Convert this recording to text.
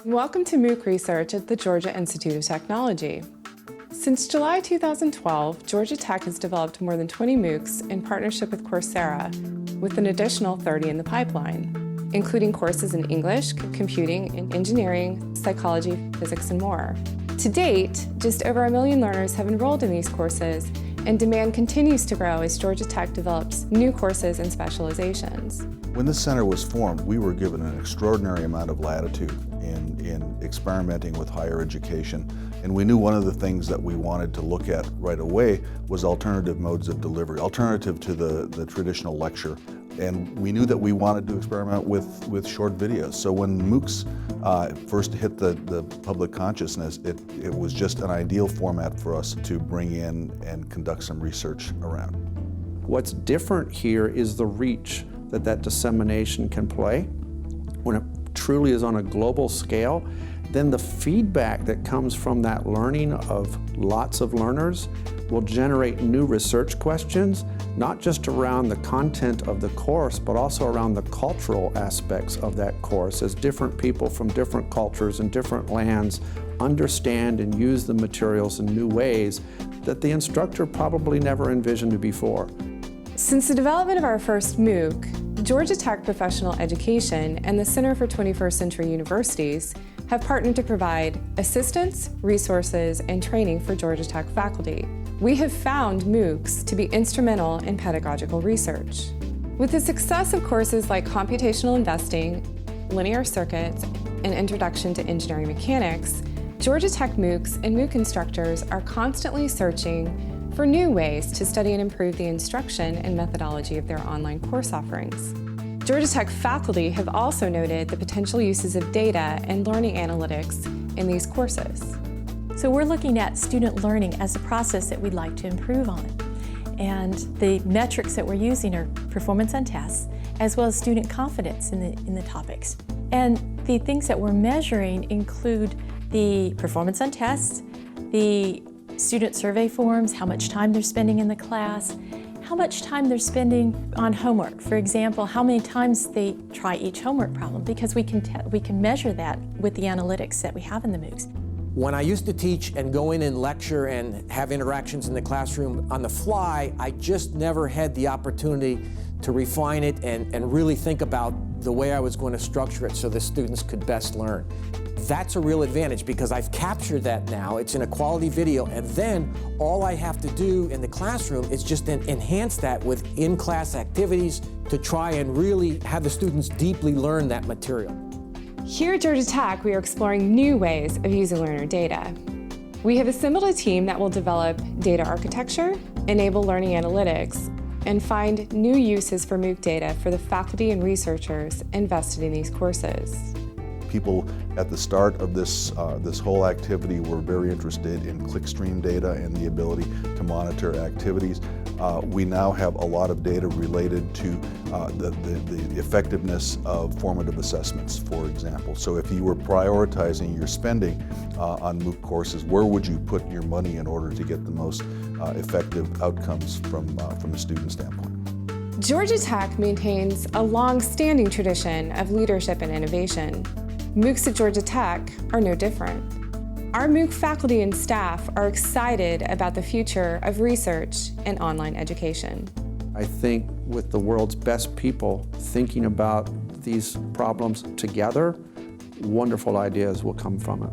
Welcome to MOOC Research at the Georgia Institute of Technology. Since July 2012, Georgia Tech has developed more than 20 MOOCs in partnership with Coursera, with an additional 30 in the pipeline, including courses in English, computing, engineering, psychology, physics, and more. To date, just over 1 million learners have enrolled in these courses, and demand continues to grow as Georgia Tech develops new courses and specializations. When this center was formed, we were given an extraordinary amount of latitude in experimenting with higher education, and we knew one of the things that we wanted to look at right away was alternative modes of delivery, alternative to the traditional lecture. And we knew that we wanted to experiment with short videos. So when MOOCs first hit the public consciousness, it was just an ideal format for us to bring in and conduct some research around. What's different here is the reach that dissemination can play. When it truly is on a global scale, then the feedback that comes from that learning of lots of learners will generate new research questions, not just around the content of the course, but also around the cultural aspects of that course, as different people from different cultures and different lands understand and use the materials in new ways that the instructor probably never envisioned before. Since the development of our first MOOC, Georgia Tech Professional Education and the Center for 21st Century Universities have partnered to provide assistance, resources, and training for Georgia Tech faculty. We have found MOOCs to be instrumental in pedagogical research. With the success of courses like Computational Investing, Linear Circuits, and Introduction to Engineering Mechanics, Georgia Tech MOOCs and MOOC instructors are constantly searching for new ways to study and improve the instruction and methodology of their online course offerings. Georgia Tech faculty have also noted the potential uses of data and learning analytics in these courses. So we're looking at student learning as a process that we'd like to improve on. And the metrics that we're using are performance on tests, as well as student confidence in the topics. And the things that we're measuring include the performance on tests, the student survey forms, how much time they're spending in the class, how much time they're spending on homework. For example, how many times they try each homework problem, because we can measure that with the analytics that we have in the MOOCs. When I used to teach and go in and lecture and have interactions in the classroom on the fly, I just never had the opportunity to refine it and really think about the way I was going to structure it so the students could best learn. That's a real advantage because I've captured that now. It's in a quality video, and then all I have to do in the classroom is just enhance that with in-class activities to try and really have the students deeply learn that material. Here at Georgia Tech, we are exploring new ways of using learner data. We have assembled a team that will develop data architecture, enable learning analytics, and find new uses for MOOC data for the faculty and researchers invested in these courses. People at the start of this whole activity were very interested in clickstream data and the ability to monitor activities. We now have a lot of data related to the effectiveness of formative assessments, for example. So if you were prioritizing your spending on MOOC courses, where would you put your money in order to get the most effective outcomes from a student standpoint? Georgia Tech maintains a long-standing tradition of leadership and innovation. MOOCs at Georgia Tech are no different. Our MOOC faculty and staff are excited about the future of research and online education. I think with the world's best people thinking about these problems together, wonderful ideas will come from it.